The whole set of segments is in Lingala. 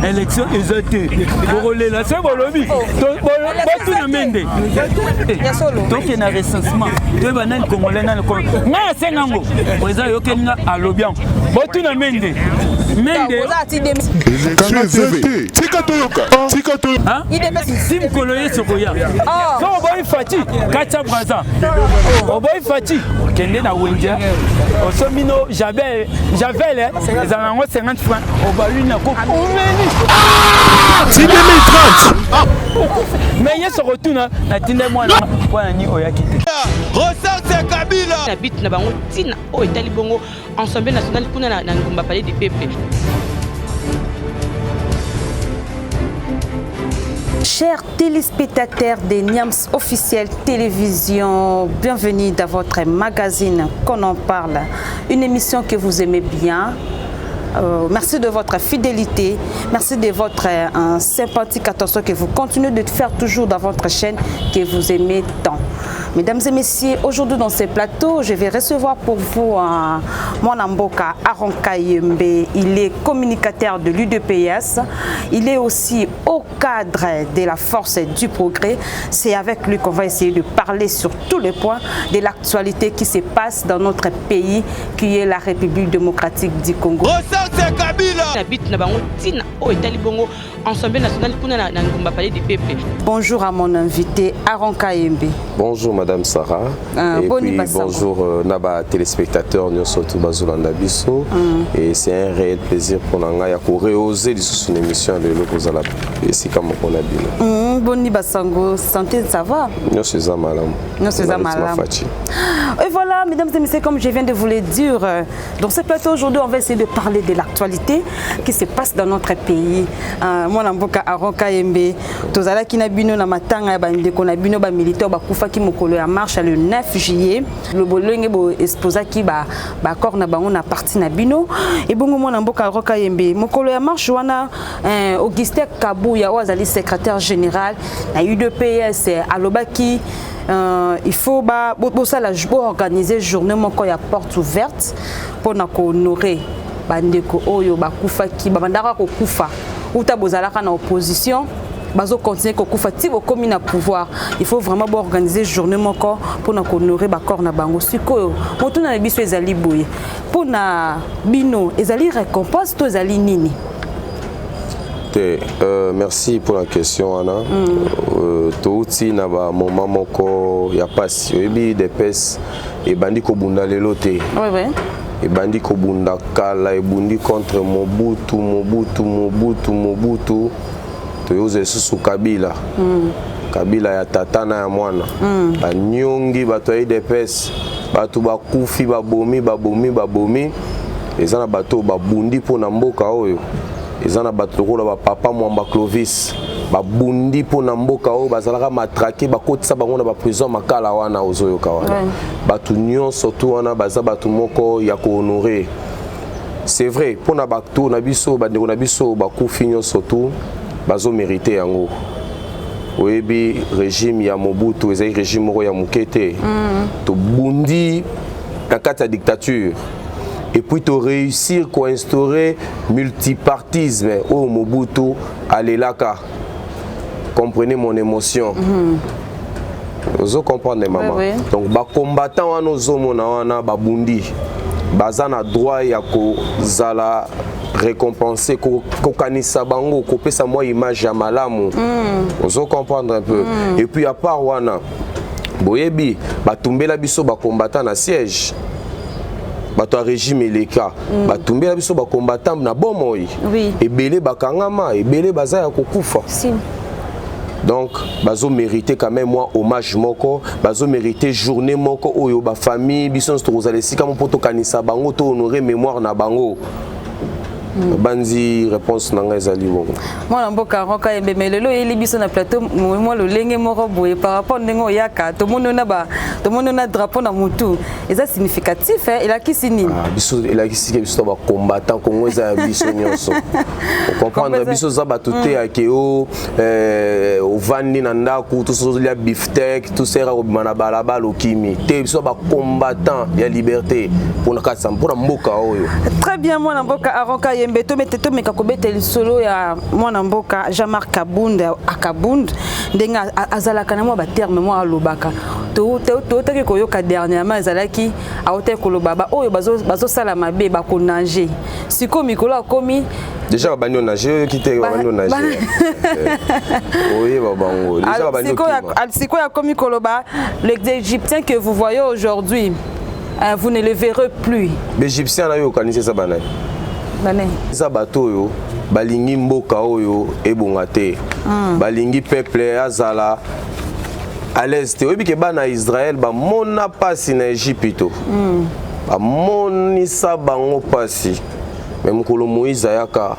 élection ezate bokolela se bolobi botuna mende toke na recensement toyeba nani congolais nani nga asenga ngo oeza yokeninga alobi yango botuna mende sim kolo ye sokoya so oboyi fati kacha braza oboyi fati kende na wenja osomino javel ezala yango 50 francs obalui na kokumeni c'est 2030 mais ye sokotuna na tinde mwana wana ni oyaki te Ressorte Kabila habite na bango tina o etali bongo ensemble national kuna na ngumba palais du peuple. Chers téléspectateurs de Niams Officiel Télévision, bienvenue dans votre magazine Qu'on en parle, une émission que vous aimez bien. Merci de votre fidélité, merci de votre sympathique attention que vous continuez de faire toujours dans votre chaîne que vous aimez tant. Mesdames et messieurs, aujourd'hui dans ce plateau, je vais recevoir pour vous mon Mboka Aron Kayembe. Il est communicateur de l'UDPS. Il est aussi au cadre de la force du progrès. C'est avec lui qu'on va essayer de parler sur tous les points de l'actualité qui se passe dans notre pays, qui est la République démocratique du Congo. Bonjour à mon invité Aron Kayembe. Bonjour Madame Sarah. Et puis, bonjour Naba téléspectateurs nous surtout Bazolanda Bisso. Et c'est un réel plaisir pour nous de rehausser une émission de l'Opposala. Et c'est comme on a dit. Boni Basango, santé, ça va? Nous sommes malades. Nous sommes malades. Et voilà, mesdames et messieurs, comme je viens de vous le dire, dans ce plateau aujourd'hui, on va essayer de parler de l'actualité qui se passe dans notre pays. Moi, Mboka Aron Kayembe, tozala ki na bino na matanga ba ndeko na bino ba militaire ba kufa ki mokolo ya marche le 9 juillet. Le bolenge bo exposa ki ba corps na bango na parti na bino. Et bongo moi Mboka Aron Kayembe, mokolo ya marche wana Augustin Kabuya ozali secrétaire général na UDPS alobaki il faut organiser journée moko ya porte ouverte pour honorer bandeko oyo bakufa ki babandaka ko kufa uta bozalaka na opposition bazo continuer ko kufa ti bokomi na pouvoir. Il faut vraiment organiser journée moko pour honorer ba corps na bango sikoyo moto na biso ezali boye pour na bino ezali récompense to ezali nini? Merci pour la question Anna. Touti na ba moment moko ya passe ebi de pes et bandi ko bunda lelo te. Oui. Et bandi ko bunda kala e bundi contre Mobutu. To yoze susu Kabila. Kabila ya tatana ya mwana. Ba nyongi bato ya de pes bato ba kufi ba bomi. Ezana bato ba bundi po na mboka oyo. Ezana bato ko la papa Mwamba Clovis ba bundi po na mboka oyo bazalaka matraquer ba kotisa bango na ba prison makala wana ozoyo kawana bato nyon surtout wana baza bato moko ya ko honorer. C'est vrai pour na bato na biso bandeko na biso ba kufi nyon surtout bazo mériter yango. Oyebi régime ya Mobutu ezali régime moko ya mukete to bundi na kati ya dictature. Et puis tu réussir à instaurer multipartisme au Mobutu à l'Elaka. Comprenez mon émotion. Vous comprenez maman. Oui. Donc ba combattant nos hommes na babundi. Bazana droit ya ko zala récompenser ko kanisa bango ko pesa moi image ya malamu. Vous comprenez un peu. Et puis à part wana boyebi batumbela biso ba combattant na siège. Bato a régime eleka batumbe la biso ba combattant na bomoi ebele bakangama ebele bazaya kokufa. Donc bazo mériter quand même moi hommage moko bazo mériter journée moko oyo ba famille biso tozala sika mo poto kanisa bango to honorer mémoire na bango. Banzi réponse nanga ezali bongo. Moi Mboka Aron Kayembe melelo eli biso na plateau moi le lenge moko boye par rapport ndengo yaka to mono na drapeau na mutu. Eza significatif il a qui sini. Biso il a qui sini biso ba combattant Congo za biso nyonso. On comprendre biso za batuté akeo au vandi na ndako tout so ya beefsteak tout sera au bimana balaba lokimi. Te biso ba combattant ya liberté pour na katsa pour na mboka oyo. Très bien moi Mboka Aron Kayembe Kayembe to metete meka kobete solo ya mwana mboka Jean-Marc Kabunda akabund ndenga azalaka na mo ba terme mo alobaka to ke koyoka dernièrement ezalaki aote kolobaba oyo bazo sala mabe ba konager siko mikolo akomi déjà ba banyo nager kité ba banyo nager oui ba bango déjà ba banyo siko ya komi koloba les Égyptiens que vous voyez aujourd'hui vous ne le verrez plus. Les Égyptiens là yo kanisi ça banay. Banay. Ça bateau yo balingi mboka oyo ebongate. Balingi peuple azala à l'est. Obi ke bana Israël ba mona pasi na Égypte. Ba moni sa bango pasi. Même ko lo Moïse ayaka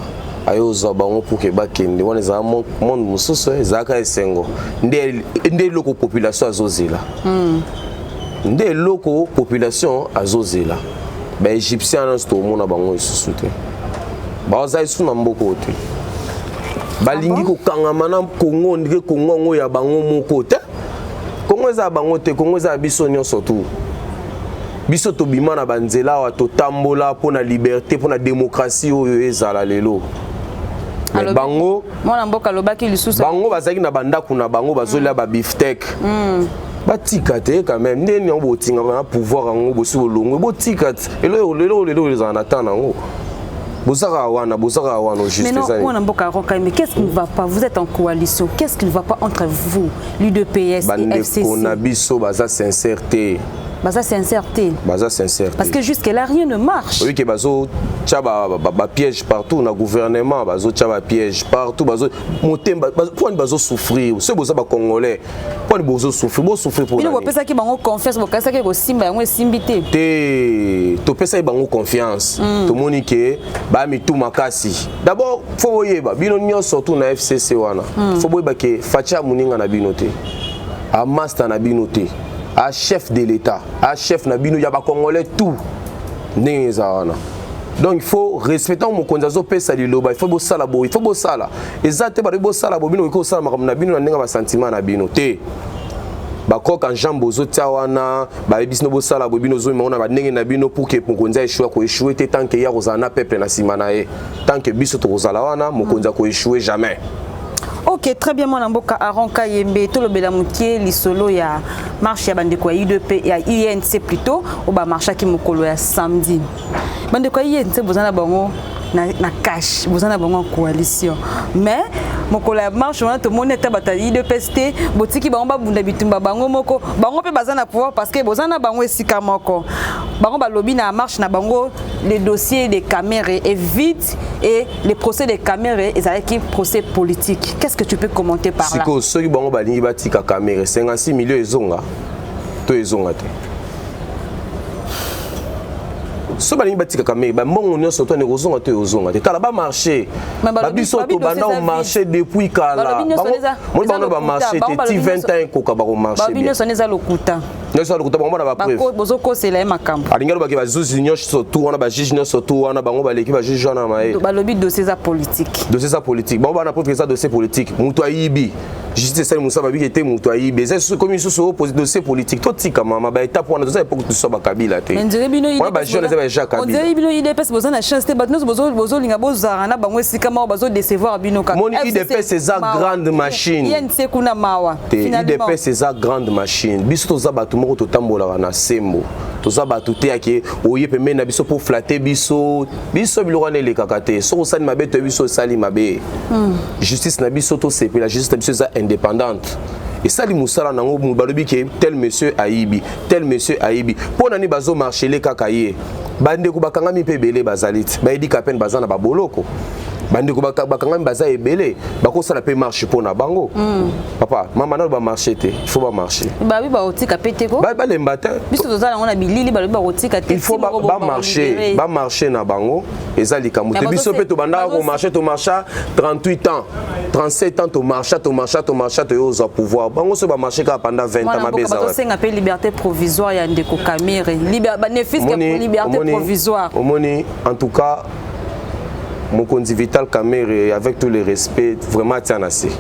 ayoza bango pour ke bakende. Wana za monde mususu ezaka esengo. Nde loko population azozela. Nde loko population azozela ba égyptien na sto mona bango isusute ba za isu na mboko te balingi ko kangama na Congo ndike Congo ngo ya bango moko te Congo za bango te Congo za biso nyonso tu biso to bima na banzela wa to tambola pona liberté pona démocratie oyo ezala lelo bango mona mboka lobaki lisusu bango bazaki na bandako na bango bazolia ba beefsteak batika te quand même ndeni yango botinga na pouvoir yango bosi bolongo botika te lelo les en attendant bozaka wana juste ça. Mais non, mboka roka mais qu'est-ce qui ne va pas? Vous êtes en coalition, qu'est-ce qui ne va pas entre vous, l'UDPS et FCC? On a biso baza sincérité. Baza sincérité. Parce que jusque-là, rien ne marche. Oui, que bazo tchaba piège partout, na gouvernement, bazo tchaba piège partout, bazo monter, pour bazo souffrir. Ce boza ba congolais, pour bazo souffrir pour. Il ne peut pas que bango confiance, parce que que simba yango simbité. Te, to pesa bango confiance. To monique, ba mi tout makasi. D'abord, faut yeba, bino nyo surtout na FCC wana. Faut boyeba que facha muninga na binoté. A master na binoté. À chef de l'État, à chef Nabino, il y a pas congolais tout. Donc il faut respecter mon konzazo pesa liloba, il faut bosala labo, il faut bosala. Exactement, il faut bosala labo, bino ko sala makambo Nabino na ndenga ba sentiment Nabino te. Ba koka en bozo tiawana, ba ebisno bosala labo bino zo mona ba ndenge Nabino pour que mon konza échouer ko échouer te tant que ya rozana peuple na simana e. Tant que biso to rozala wana, mon konza ko échouer jamais. Ok, très bien, mon mboka Aaron Kayembe, tout le Belamoukier, l'isolo ya marche ya bandeko ya UDP ya INC plutôt, ou ba marche qui mokolo ya samedi. Bandeko ya INC bozana bango na cash, bozana bango en coalition. Mais mokolo ya marche on a tout monde était bataille UDPST, botiki bango ba bunda bitumba bango moko, bango pe bazana pouvoir parce que bozana bango esika moko. Bango ba lobby na marche na bango les dossiers des caméras évitent et les procès des caméras ils avaient qui procès politique. Qu'est-ce que tu peux commenter par là? Siko ceux qui bango balingi batika caméra 56 millions ezonga. To ezonga te. So balingi batika caméra ba mbongo nyonso to ne kozonga te ozonga te. Tala ba marché. Ba biso to banda au marché depuis kala. Mo bango ba marché te 20 ans koka ba ko marché. Ba bino soneza lokuta. Nyonso lokuta bango na ba preuve. Bozo ko sela makambo. Alingalo ba ke ba zuzi nyonso to wana ba juge nyonso to wana bango ba leki ba juge wana maé. Ba lobi dossier za politique. Dossier za politique. Bango ba na preuve ça dossier politique. Muto ayibi. Justice ça Moussa Babi qui était muto ayibi. C'est comme ils sont opposés dossier politique. Tout tika mama ba étape wana za époque tout ça ba Kabila te. On ba jeune za ba Jacques Kabila. On dirait bino IDPS boza na chance te batnos bozo linga bozara na bango esika ma bazo décevoir bino ka. Mon IDPS c'est za grande machine. INC kuna mawa. Finalement IDPS c'est za grande machine. Biso to za batu moko to tambola na sembo. To za batu te yake oye pe mena biso pour flatter biso bilorane le kakate. So sali mabe to biso sali mabe. Justice na biso to c'est la justice na biso za indépendante. Et ça li musala nango balobi ke tel monsieur Aibi, tel monsieur Aibi. Pour nani bazo marcher les kakaye. Bande ko bakanga mi pe belé bazalit. Ba edi kapen bazana ba boloko. Bande ko bakanga mi baza ebelé. Bako sala pe marcher pour na bango. Papa, maman na ba marcher te. Il faut ba marcher. Ba bi ba otika pete ko. Ba le matin. Biso tozala ngona bilili ba otika te. Il faut ba marcher na bango. Ezali kamuté. Biso pe to banda ko marcher to marcha 38 ans. 37 ans to marcha to yoza pouvoir. Bango so ba marcher ka pendant 20 ans mabeza. Ba to senga pe liberté provisoire ya ndeko Kamere. Bénéfice que liberté provisoire. Omoni en tout cas mon conduit Vital Kamere avec tout le respect vraiment tient assez.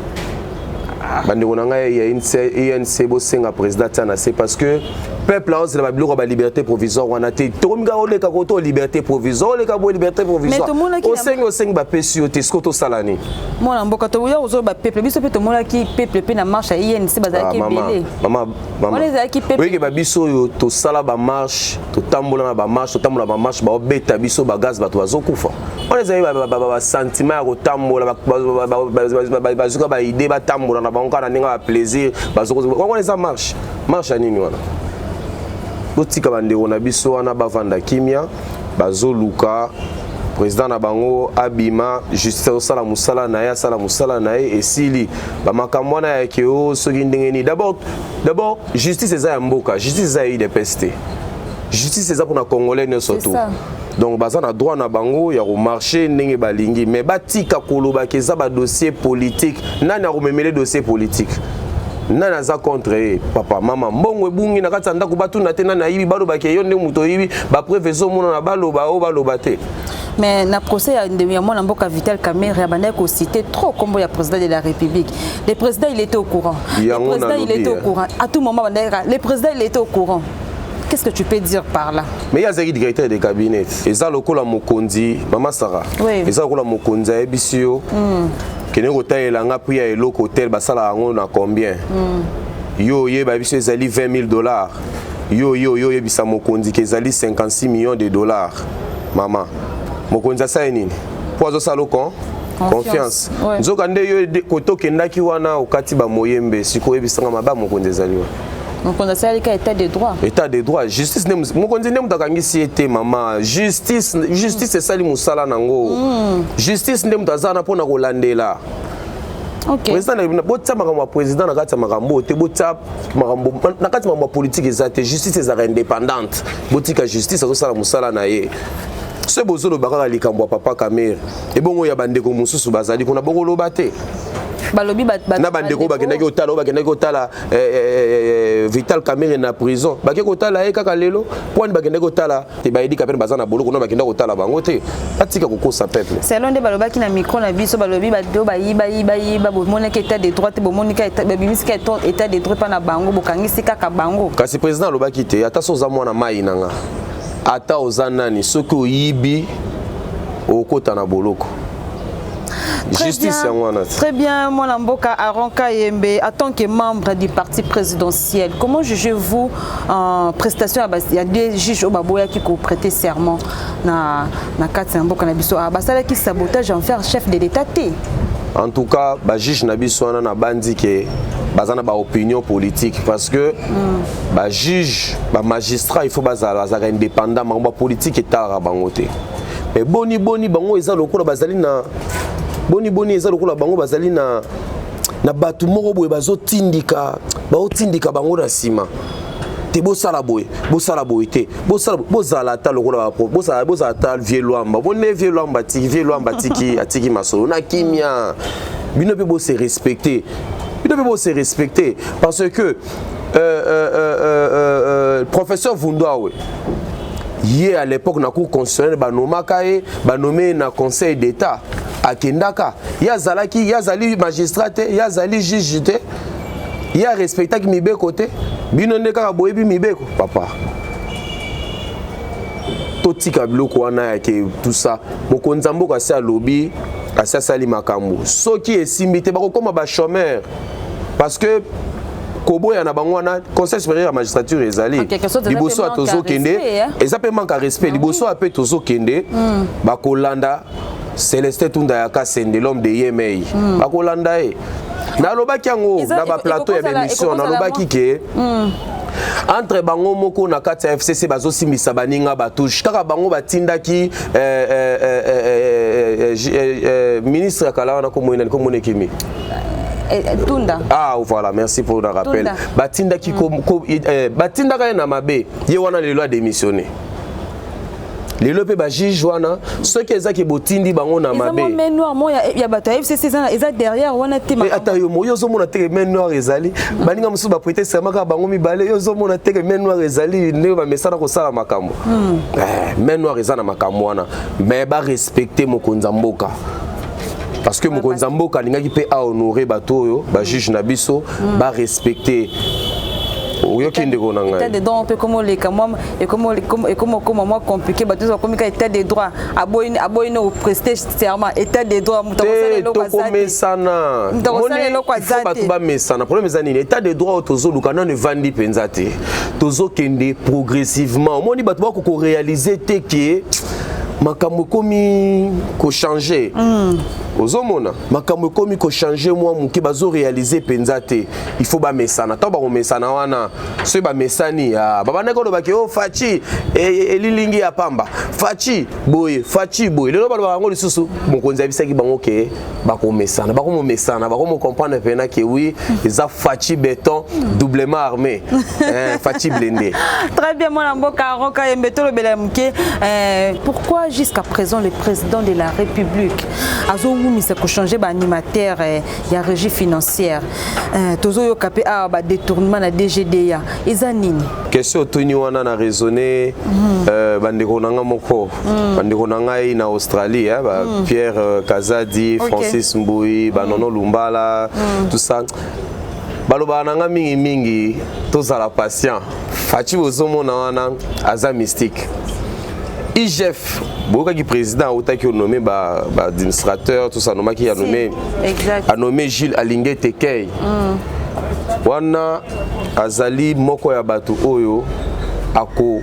bande konanga ya INC bosenga président tana c'est parce que peuple a la biloko ba liberté provisoire wana te tokomika oleka koto liberté provisoire oleka bo liberté provisoire osenga ba pesio te skoto salani mona mboka to yo ozo ba peuple biso pe to mona ki peuple pe na marche INC bazaki belé mama oui ke ba biso yo to sala ba marche to tambola na ba marche ba obeta biso ba gaz ba to azokufa on les ba sentiment ya kotambola ba zuka ba idée ba tambola na bango kana ninga ba plaisir ba zoko on les marche nini wana botika bandeko na biso wana bavanda kimia bazoluka président na bango abima justice osala musala na ya sala musala na esili bamakambo wana ya keo soki ndengeni d'abord justice eza ya mboka justice eza ya UDPS justice eza pour na congolais ne surtout donc baza na droit na bango ya ko marcher ndenge balingi mais batika koloba keza ba dossier politique nani akomemele dossier politique nana za contre papa mama mbongo ebungi na kati ndako batuna te nana yibi balo bakeyo nde muto yibi ba prevezo mona na baloba o baloba te mais na procès ya ndemi ya mwana mboka Vital Kamerhe ya banda ko citer trop combo ya président de la République le président il était au courant à tout moment le président il était au courant. Qu'est-ce que tu peux dire par là? Mais il y a des directeurs de cabinet et ça lokola mokonzi mama Sarah et ça lokola mokonzi ebisio kene kota elanga pri ya eloko hotel basala ngo na combien yo ba biso ezali $20,000 yo yebisa mokonzi ke ezali 56 millions de dollars mama mokonzi asa nini pozo saloko confiance nzoka nde yo koto kendaki wana okati ba moyembe siko yebisanga maba mokonzi ezali wa mokonzi asali ka état de droit justice ne mokonzi ne mutakangisi ete mama justice esali musala nango justice nde mutazana pona kolandela président na botsa makambo président na kati makambo te botsa makambo na kati makambo politique ezate justice ezaka indépendante botika justice azosala musala na ye ce bozolo bakaka likambo papa Kamerhe ebongo ya bandeko mususu bazali kuna bokoloba te balobi na bandeko bakendaki otala Vital Kamerhe na prison bakeki otala kaka lelo pwani bakendaki otala te bayedika pene baza na boloko no bakendaki otala bango te atika kokosa peuple selon nde balobaki na micro na biso balobi bato bayiba bomonaki état de droit te bomonika babimisika état de droit pa na bango bokangisi kaka bango kasi président alobaki te ata so oza mwana mai nanga ata oza nani soki oyibi okota na boloko. Très bien, mon Mboka Aron Kayembe, en tant que membre du parti présidentiel, comment jugez-vous en prestation? Il y a des juges au Baboya qui ont prêté serment na Katsa Mboka Nabiso. Basala qui sabotage en faire chef de l'État. En tout cas, les juges Nabiso na bandi ke bazana ba opinion politique parce que les juges, les magistrats, il faut bazala indépendant, mais politique est tard à bangote. Mais boni bango eza lokola bazali na boni eza lokola bango bazali na batu moko boye bazotindika bango na sima te bosala boye te bozala ta lokola bozala ta vielwamba bonne vielwamba tiki atiki masolo na kimia bino pe bo se respecter parce que professeur Vundwawe hier à l'époque na cour constitutionnelle banomé na conseil d'état à Kendaka yazali magistrat yazali juge te ya respecta ki mibeko te bino ndeka boyebi mibeko papa totika biloko wana yake tout ça mokonzi mboka asa lobby asa sali makambo soki esimbi te bakokoma ba chômeur parce que koboya na bango wana conseil supérieur à magistrature ezali liboso atozo kende ezape manque respect liboso ape tozo kende bakolanda Célestin Tunda Yaka Sende l'homme de Yemei bakolanda nalobaki yango na ba plateau ya émission nalobaki ke entre bango moko na kati ya FCC bazosimbisa baninga batouche kaka bango batindaki ministre kala wana komona kimi Tunda. Ah voilà, merci pour le rappel. Batindaki batindaka na mabe ye wana lelo a démissionné. Lelo pe ba juge wana ceux qui ezaki botindi bango na mabe. Ils ont main noire moi ya bato FCC eza derrière wana te ma. Ata yo moyo zo mona te main noire ezali. Baninga musu ba prêter serment ka bango mibale yo zo mona te main noire ezali ne ba mesana ko sala makambo. Main noire ezana makambo wana mais ba respecter mokonza mboka. parce que mokonzi mboka alingaki pe a honorer bato oyo ba juge na biso ba respecter état de droit on peut comme les camons et comme moi compliqué bato so comme état de droit aboyine au prester serment état de droit problème ezani état de droit tozo lukana ne vandi penzate tozo kende progressivement moni bato ba ko réaliser te que makambo komi ko changer ozomona makambo komi ko changer moi muki bazo réaliser penzate il faut ba mesana to ba ko mesana wana so ba mesani ya baba na ko ba ke o fachi elilingi ya pamba fachi boye lelo ba ba ngoli susu mokonzi abisaki bango ke ba ko mesana ba ko mo comprendre pena que oui eza fachi béton doublement armé fachi blindé. Très bien mon mboka roka embeto le belamke pourquoi jusqu'à présent le président de la République azo misa ko changer ba animateur ya régie financière tozo yo kapé a ba détournement na DGDA ezanini question tuni wana na raisonner bandeko nanga moko bandeko nanga na Australie Pierre Kazadi Francis Mbui Banono Lumbala tout ça baloba nanga mingi tozala patient fachi bozomo na wana aza mystique IGF beaucoup qui président autant qui nommé administrateur tout ça nommé qui a nommé Gilles Alingé Tekei wana azali moko ya batu oyo ako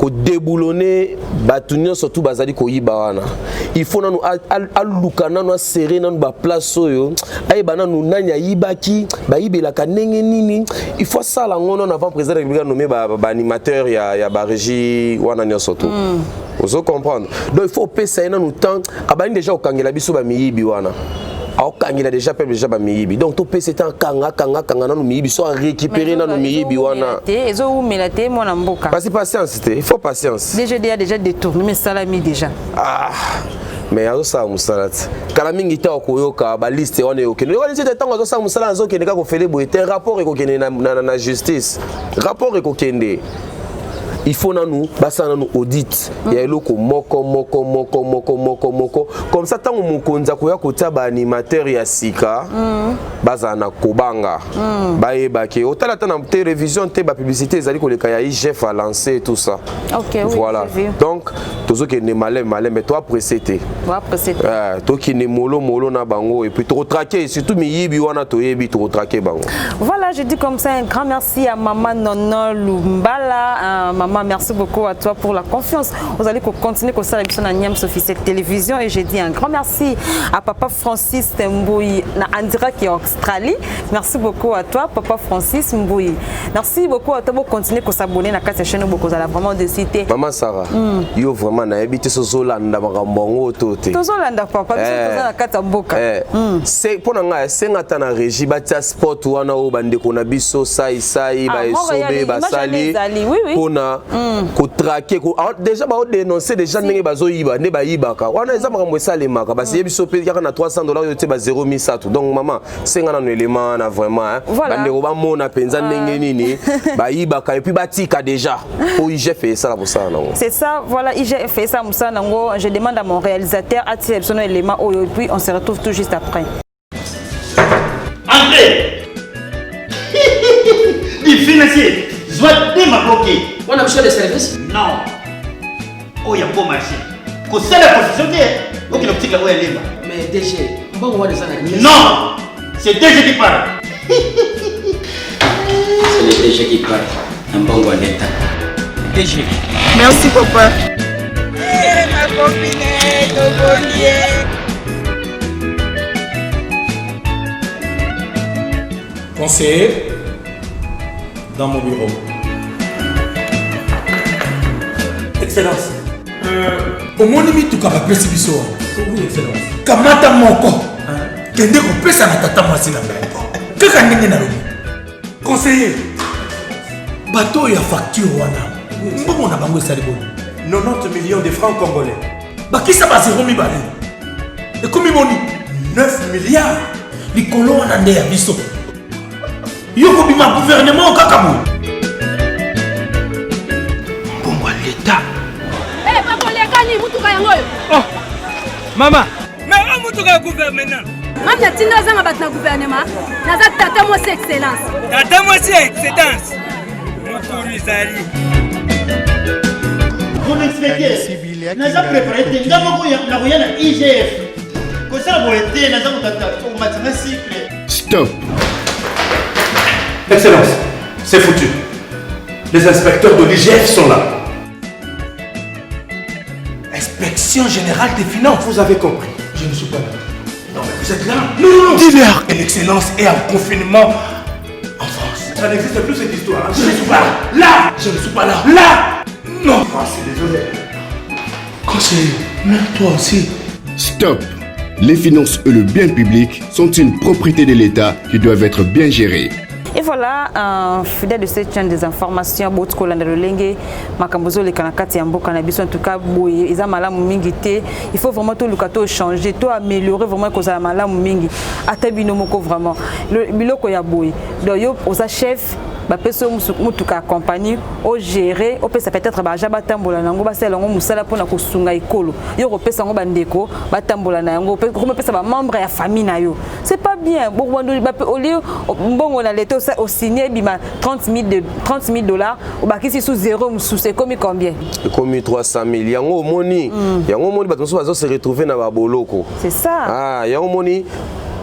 déboulonner batu nyonso tout bazali ko yiba wana il faut nanu aluka nanu serrer nanu ba place oyo ayeba nanu nanya yibaki ba yibelaka ndenge nini il faut ça la ngono avant président républicain nommé ba animateur ya ba régie wana nyonso tout vous comprendre donc il faut pesa nanu temps abani déjà okangela biso ba miyibi wana il a déjà peuple déjà ba miyibi donc tout c'est un kanga nanu miyibi soit récupérer nanu miyibi wana ezo melate mona mboka patience il faut patience DGDA déjà détourné mais salami déjà mais azo sa musalati kala mingi ta koyoka ba liste wana yoke no liste de tango azo sa musala azo kende ka ko fele boite rapport ekokende na justice rapport ekokende il faut nous basana nous audit ya eloko moko comme ça tango mokonza ko ya kotia ba animateur ya sika bazana kobanga bayeba ke otala tana télévision te ba publicité ezali ko leka ya IGF a lancé tout ça voilà donc tozo ke ne malem mais toi précédé to ki ne molo na bango et puis to traquer surtout miyibi wana to yebi to traquer bango. Voilà, je dis comme ça un grand merci à maman Nono Lumbala maman, merci beaucoup à toi pour la confiance. Vous allez continuer comme ça l'émission Niams officielle télévision et j'ai dit un grand merci à papa Francis Mbouyi en direct qui est en Australie. Merci beaucoup à toi papa Francis Mbouyi. Merci beaucoup à toi pour continuer à s'abonner à la chaîne beaucoup à la vraiment de citer. Maman Sarah, yo vraiment na habité so Zolanda makambo toté. To Zolanda papa biso na kata mboka. C'est pour nga c'est ngata na régie batia sport wana o bande ko na biso sai ba esobe ba sali. Pona ko traquer ko déjà ba dénoncer déjà ndenge bazo yiba ne ba yibaka wana eza makambo esalemaka ba biso pe yaka na $300 yo te ba 0,7 donc maman c'est ngana no élément na vraiment bande ko ba mona penza ndenge nini ba yibaka et puis batika déjà pour IGF fait ça pour ça non c'est ça voilà IGF fait ça musa nango je demande à mon réalisateur à tirer son élément et puis on se retrouve tout juste après. André du financier soit démarqué. On a besoin de service? Non. Oh, il y a bon marché. Quand c'est la position qui est, ok, l'optique là où elle est là. Mais DG, on va voir des analyses. Non, c'est DG qui parle. C'est le DG qui parle. Un bon roi d'État. DG. Merci, papa. Ma copine, ton bonnier. Conseiller, dans mon bureau. Excellence. Au moins, il tout capable de faire. Oui, Excellence. Kamata moko. Kende ko pesa na tata mwasi na mbembo. Kaka ndenge na lobi. Conseiller. Bateau ya facture wana. Mbongo na bango esali boni. 90 millions de francs congolais. Bakisa ba 0 mibale. Et comme boni 9 milliards. Likolo wana nde ya biso. Yoko bima gouvernement kakamu. Bongo l'État. Oh, maman, mais on mutuka gouvernement Mata tinda zanga batna gouvernement naza tata mo excellence tata mo excellence mokurizali Mon inspecteur naza préparé nga moko na koyana IGF ko ça boete naza kutata ko matina cycle. Stop. Excellence, c'est foutu. Les inspecteurs de l'IGF sont là. Inspection générale des finances. Vous avez compris. Je ne suis pas là. Non, mais vous êtes là. Non. Dis-leur. Et l'excellence est en confinement en France. Ça n'existe plus cette histoire. Je ne suis pas là. Là. Je ne suis pas là. Là. Non. Je suis désolé. Conseiller, même toi aussi. Stop. Les finances et le bien public sont une propriété de l'État qui doivent être bien gérées. Et voilà, fidèle de cette chaîne des informations, en tout cas, il faut vraiment tout le changer, tout améliorer vraiment que ça mingi. Vraiment. Le biloko ya boy. Donc, aux chefs, bapeso mutuka compagnie au gérer au pesa peut-être ba jaba tambola nango ba sela ngo musala pona ko sunga ikolo yo ko pesa ngo bandeko ba tambola na yango ko pesa ba membre ya famille na yo c'est pas bien bon au lieu mbongo na leto au signer bima 30 000 dollars ou ba kisi sous zéro sous c'est comme combien comme 300 000 yango moni ba so se retrouver na ba boloko c'est ça yango moni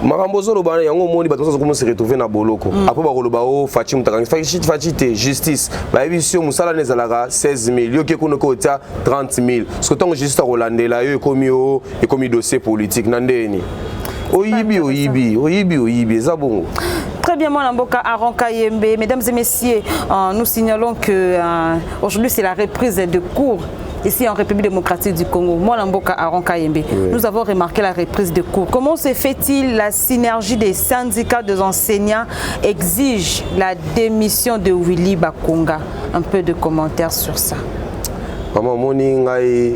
Marambozo lo bana yango moni bato comment se retrouver na boloko après ba koloba o Fachi mutakangi Fachi justice ba émission musala nezalaka 16 000 yo ke kuno ko tia 30 000 parce que tant juste rolandela yo ekomi dossier politique nandeni oyibi za bongo. Très bien, mon amboka Aaron Kayembe. Mesdames et messieurs, nous signalons que aujourd'hui c'est la reprise de cours ici en République démocratique du Congo. Moi, Lamboka Aaron Kayembe, nous avons remarqué la reprise de cours. Comment se fait-il? La synergie des syndicats des enseignants exige la démission de Willy Bakonga. Un peu de commentaires sur ça. Maman moni ngai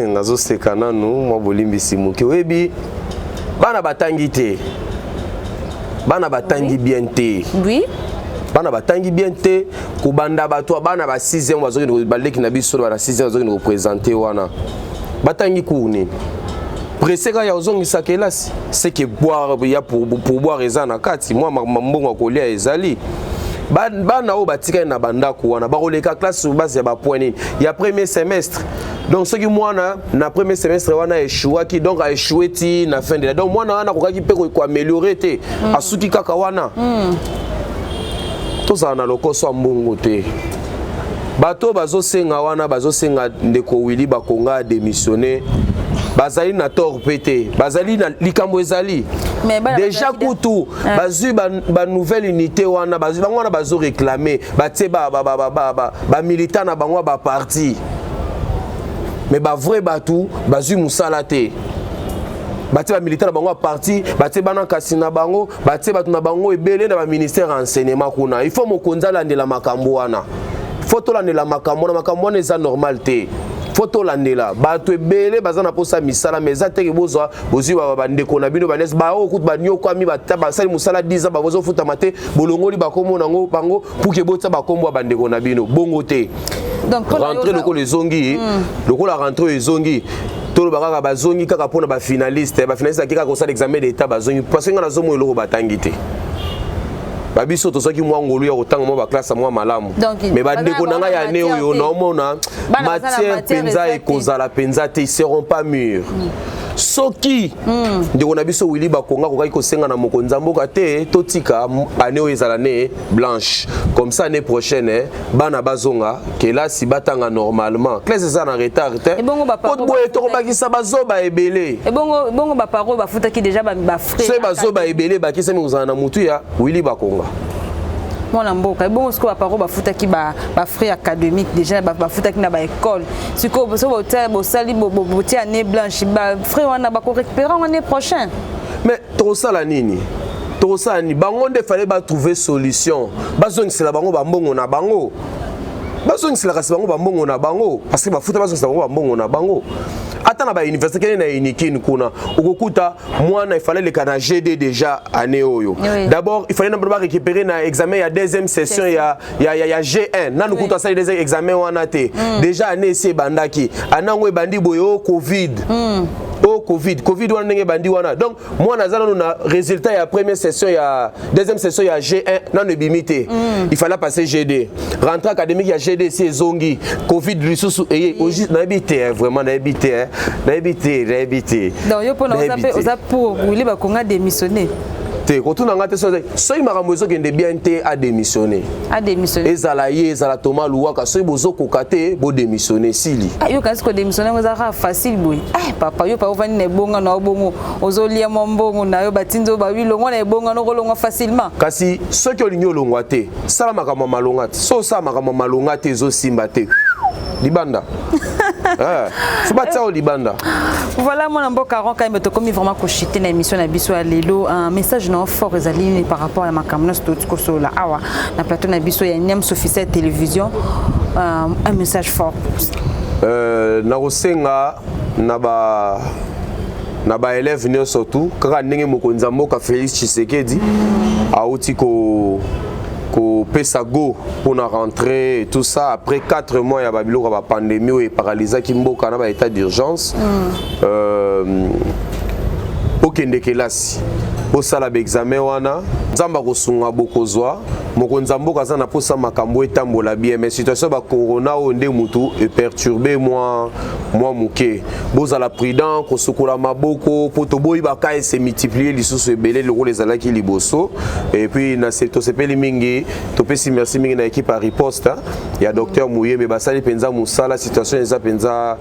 ngazo sekana no mo bolimbisi muki webi bana batangi te bana batangi bien te. Oui. Bana batangi bien te kubanda bato bana ba 6e bazoki no baleki na biso ba 6e bazoki no présenter wana batangi kuni preseka ya ozongisa kelasi c'est que boire ya pour boire ezana kati moi mbongo kolia ezali bana o batika na bandako wana bakoleka classe sur base ya ba point nini ya premier semestre. Donc ce qui moi na premier semestre wana échoué qui donc a échoué ti na fin de la donc moi na ko ki pe ko améliorer te asuki kaka wana to za na lokoso mbongo te bato bazosenga wana bazosenga ndeko Willy Bakonga démissionner bazali na tort pété bazali na likambo ezali déjà kutu bazu ba nouvelle unité wana bazu bango wana bazo réclamer batie ba militant na bango ba parti mais ba vrai batu bazu musala te batie ba militant na bango ba parti batie bana kasi na bango batie batu na bango ebele na ba ministère enseignement kuna il faut mokonza landela makambo wana faut to landela makambo wana eza normal te photo landela bato ebele bazana posa misala mais ateke bozwa bozwi ba ndeko na bino banesi ba okutu banyo kwami basali musala 10 ans bazo futa mate bolongoli bakomo nango bango pour que botsa bakombo ba ndeko na bino bongo te donc rentrer loko les zongi loko la rentrer les zongi tolo bakaka bazongi kaka pona ba finaliste akika ko sala examen d'état bazongi parce que ngana zomo eloko batangi te babiso tosoki mwa ngolu ya kotanga mwa baklasa mwa malamu mais bandeko nanga ya ne oyo naomona matière penza ekozala penza te ils seront pas mûrs soki ndeko na biso Willy Bakonga kokaki kosenga na mokonza mboka te totika année oyo ezala ne blanche comme ça année prochaine bana bazonga kelasi batanga normalement classe eza na retard te pot boye tokobakisa bazoba ebele ebongo baparo bafutaki déjà bafrais so bazoba ebele bakisa mozala na mutu ya Willy Bakonga mwana mboka bon ce que baparo bafutaki ba frais académique déjà bafutaki na ba école siko bo sali bo tia année blanche ba frais wana ba ko récupérer en année prochaine mais to sala nini bango nde fallait ba trouver solution bazongisela bango ba mbongo na bango bazongisela kasi bango ba mbongo na bango parce que bafuta bazongisela bango ba mbongo na bango ata na ba université kene na inikini kuna ukukuta mwana il fallait le kana GD déjà année oyo d'abord il fallait na récupérer na examen ya deuxième session ya G1 nanu kuta ça des examens wana te déjà année c'est bandaki anango bandi boyo covid Covid wana ndenge bandi wana. Donc moi nazala na résultat ya première session ya deuxième session ya G1 nan ebimité. Il fallait passer GD. Rentrée académique ya GD si ezongi Covid lisusu eye na ebité vraiment na ebité. Donc yo pona oza pour rouler ba konga démissionner. Quand on a soki makambo ezokende bien te a démissionner. Ezala ye ezala Thomas Louaka soki bozokoka te bo démissionner sili. Yo kasi ko démissionner ezaka facile boy. Papa yo pa ovani na bonga na bongo ozolia mbongo na yo batinzo ba wilongo na bonga no kolonga facilement. Kasi soki olingi olongwa te sala makambo malonga te. So sa makambo malonga te ezosimba te. Libanda. Faut pas ça au Libanda. Voilà mon amboka Aronka Yembe tokomi vraiment kochiter na émission na biso ya lelo un message non fort ezali par rapport à makamno stotiko so la awa na plateau na biso ya Niam Sofisel télévision un message fort. Na kosenga na ba élève ne surtout kaka ndenge mokonzi mboka Félix Tshisekedi auti ko pesa go pour la rentrée et tout ça après 4 mois il y a babilo la pandémie et paralysé qui mboka na ba état d'urgence okende kelasi osala ba examen wana nzamba kosunga bokozwa mokonzi mboka za na posa makambo etambola bien mais situation ba corona onde mutu et perturbé moi muke bozala prudent kosukola maboko poto boyi ba ka se multiplier lisusu ebele le les alaki liboso et puis na to sepeli mingi to pesi merci mingi na équipe à riposte ya docteur Mouyembe basali penza musala situation eza penza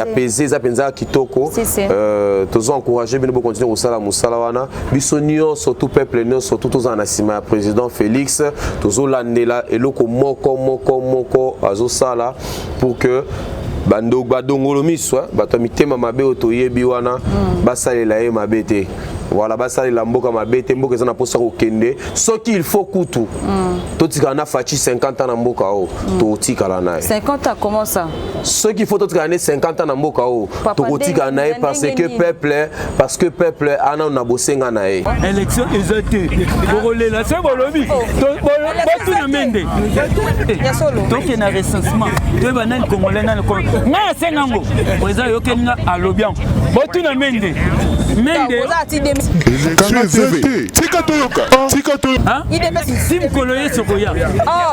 apaisé za penza kitoko tozo encourager bino continuer kosala musala wana bisonio surtout peuple non surtout tous en asima président Félix tozo landela eloko moko azosala pour que bando badongolo miswa bato mitema mabe otoyebi wana basalela ye mabete voilà basalela mboka mabete mboka ezana posa ko kende soki il faut kutu totika na fachi 50 ans na mboka o totika la nae 50 ans comment ça soki il faut totika na 50 ans na mboka o totika nae parce que peuple ana na bosenga nae élection ezate borolela c'est bolobi to na mende ya solo donc il y a recensement de banane congolais na nga sengango président yokelinga alobian botu na mende sim koloye sokoya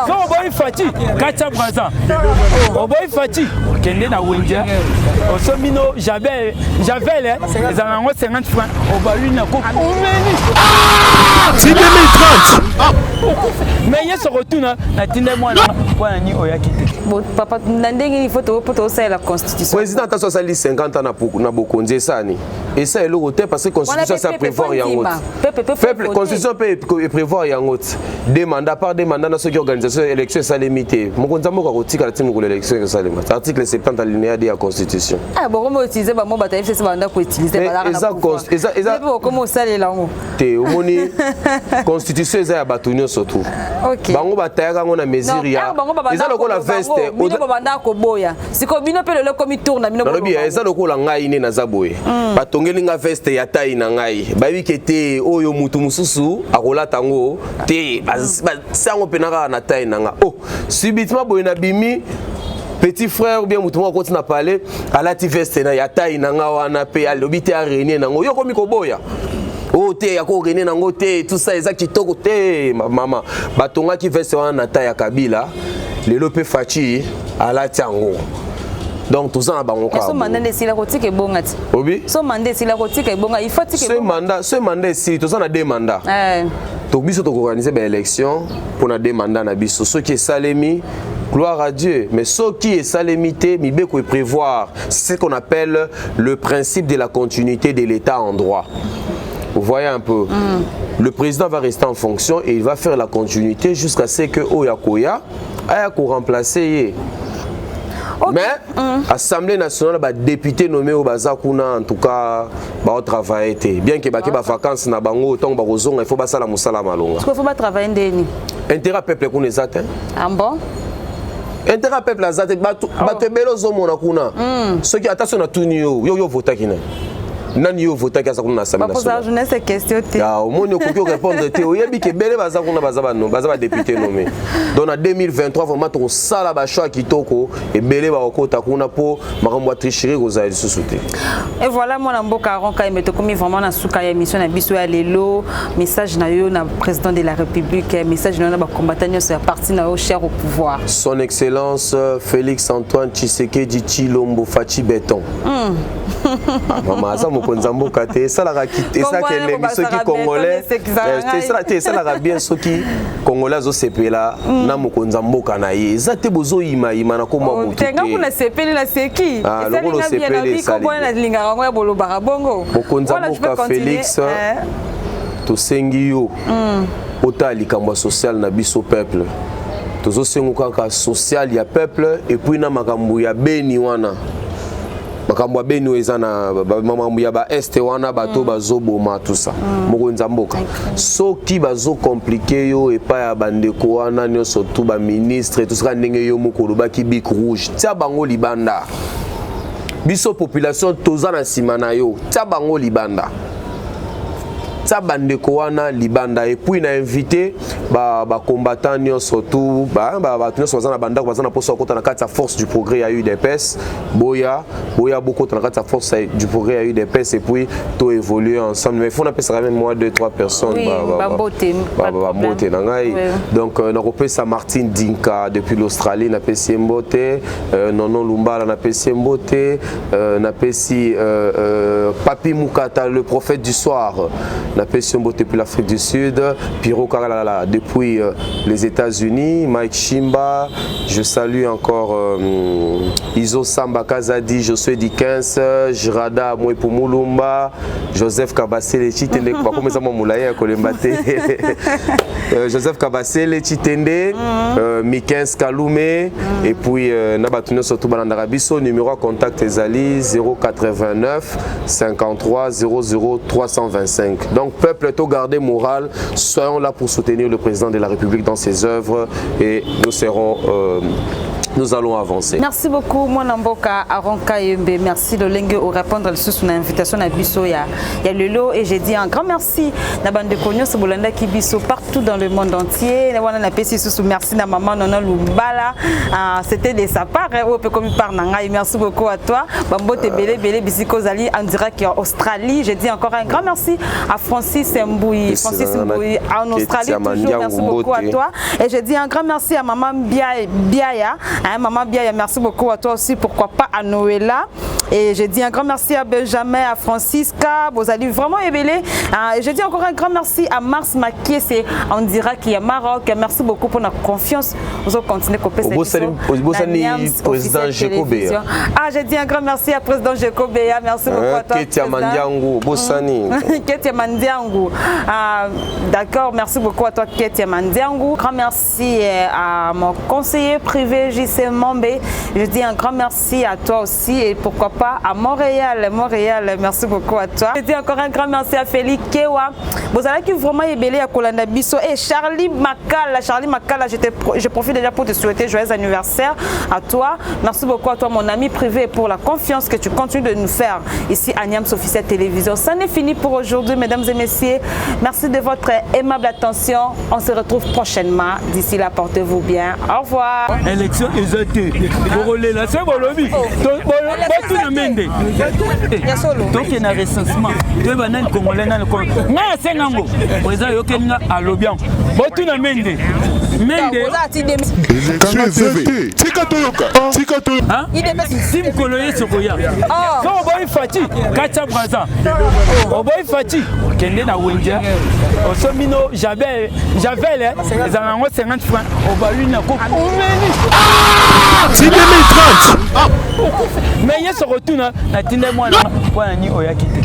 so boy fati kacha braza boy fati kende na wenja osomino javel ezango 50 francs obalu na ko umeni c'est 2030 mais yeso retourna na tinde mwana kwa ni oyakite papa ndenge il faut to ça la constitution président ta 50 ans na bokonzi sani et ça le côté parce que constitution ça prévoit yango peuple constitution peut prévoir yango des mandats par des mandats dans ce qui organisation élection ça limité mokonzi moko kotika la timu ko l'élection ça limite article 70 alinéa de la constitution bon comment utiliser ba mo bata FCC banda ko utiliser ba la comment ça les lango te omoni constitution eza ya batunyo surtout bango batayaka ngo na mesure ya eza lokola veste bino banda ko boya siko bino pe le komi tourna bino ko eza lokola ngai ne naza boye batongeli nga veste ya taille na ngai babi kete oyo mutu mususu akolata ngo te sango penaka na taille na nga subitement boye na bimi petit frère ou bien mutu moko continue à parler alati veste na ya taille na nga wana pe alobite a réunir nango yo komi ko boya te ya ko réunir nango te tout ça eza kitoko te mama batonga ki veste wana na taille ya Kabila lelo pe fachi alati yango donc tout ça na bango ka so mandat esila kotika ebongati obi so mandat esila kotika ebonga il faut tika ce mandat esili tout ça na deux mandats to biso to organiser ba élection pour na deux mandats na biso ce qui est salemi gloire à Dieu mais ce qui est salémité mibe ko prévoir c'est ce qu'on appelle le principe de la continuité de l'état en droit. Vous voyez un peu le président va rester en fonction et il va faire la continuité jusqu'à ce que Oyakoya aya ko remplacer. Mais l'Assemblée nationale, les députés nommés au Bazakuna, en tout cas, va travailler. Bien que les vacances na bango tant bazonga, il faut pas ça la musala malonga. Il faut pas travailler ndeni. Intérêt peuple qu'on les atteint. Ah bon? Intérêt peuple azate batu belo zo mona kuna. Ceux qui attention na tout yo vota kina. nani yo vota ki kuna Assemblée nationale. Ba poser cette question té. Ah au moins ko répondre té oyebi ke bele baza kuna baza député nommé. Donc en 2023 vraiment to sala ba choix kitoko et bele ba okota kuna po makambo tricherie kozali sous-souté. Et voilà mon amboka ronka emeto komi vraiment na suka ya mission na biso ya lelo message na yo na président de la République message na ba combattant sur parti na yo cher au pouvoir. Son excellence Félix Antoine Tshisekedi Tshilombo Fachi Béton. Maman ça mo konzambo kate ça la rakite ça que les biso qui congolais ça la bien ceux qui congolais zo sepela na mo konzambo kana ye za te bozo ima na ko mo mutu. Tenga kuna sepeli la seki. Ah le ko sepeli ça. Na linga rango ya bolobara bongo. Mo konzambo ka Félix to sengi yo. Ota likambo social na biso peuple. Tozo sengo kaka social ya peuple et puis na makambo ya beni wana. Makambo ya beni eza na makambo ya ba este wana bato bazoboma tout ça. Mokonza mboka. Soki bazo compliqué yo et pas ya bandeko wana nyoso tout ba ministre tout ça ndenge yo mokolo ba ki bic rouge. Tia bango libanda. Biso population toza na sima na yo. Tia bango libanda. Bandeko wana libanda et puis na invité ba combattants surtout ba nyonso bazana bandako bazana poso kota na kati force du progrès ya UDPS boya beaucoup na kati force du progrès ya UDPS et puis to évoluer ensemble mais il faut na pesa même moi 2-3 personnes ba na ngai donc na kopesa Martin Dinka depuis l'Australie na pesi mbote Nono Lumbala na pesi mbote na pesi Papi Mukata le prophète du soir la personne depuis l'Afrique du Sud, Piro Karalala depuis les États-Unis, Mike Shimba, je salue encore Iso Samba Kazadi, Josué Dikens, Jirada Mouepumulumba, Joseph Kabasele Chitende, Joseph Kabasele Chitende, Mikens Kalume, et puis Nabatuno surtout Banandarabiso, numéro à contact Ezali 089 53 00 325. Donc peuple, tout garder moral, soyons là pour soutenir le président de la République dans ses œuvres et nous allons avancer. Merci beaucoup, mon amboka Aronka Yembe. Merci de l'engue au répondre sur l'invitation à Bisso ya Lelo et j'ai dit un grand merci na bande de Konyo Sobolanda qui Bisso partout dans le monde entier. Na pesi sous merci na maman Nona Lumbala. C'était de sa part ou peu comme par Nangai. Merci beaucoup à toi. Bambote Bele Bisiko Zali en direct en Australie. J'ai dit encore un grand merci à Francis Mbouyi. Francis Mbouyi en Australie toujours. Merci beaucoup à toi. Et j'ai dit un grand merci à maman Biaya. Maman Biaya, merci beaucoup à toi aussi, pourquoi pas à Noëlla. Et je dis un grand merci à Benjamin, à Francisca, vous allez vraiment éveiller. Je dis encore un grand merci à Mars Makié, c'est on dira qu'il y a Maroc. Merci beaucoup pour notre confiance. Vous allez continuer à couper président Jekobea. Je dis un grand merci à président Jekobea, merci beaucoup à toi. Ketia Mandiangu, Bossani. Ketia Mandiangu. D'accord, merci beaucoup à toi, Ketia Mandiangu. Grand merci à mon conseiller privé, JC Mombe. Je dis un grand merci à toi aussi et pourquoi pas à Montréal, merci beaucoup à toi. Je dis encore un grand merci à Félix Kewa. Vous allez qui vraiment ébélé à Kolanda Bisso et Charlie Makala, je profite déjà pour te souhaiter joyeux anniversaire à toi. Merci beaucoup à toi mon ami privé pour la confiance que tu continues de nous faire ici à Niams Officiel Télévision. Ça n'est fini pour aujourd'hui mesdames et messieurs. Merci de votre aimable attention. On se retrouve prochainement. D'ici là, portez-vous bien. Au revoir. Élection exaltée. Là, c'est bon lobby. Donc il y a un recensement. Tu vas dans le Congolais dans le Congo. Non, c'est Nango. Vous avez eu quelqu'un à l'Obian. Botu na Mende. Sim Koloye Sokoya. So boy Fati, Kacha Braza. Boy Fati, Kende na Wendia. Osomino Javel, les Anango 50 francs. Obalu na Koko. C'est 2030. Mais il y a ce retour, na tinde moi na ni oyakite.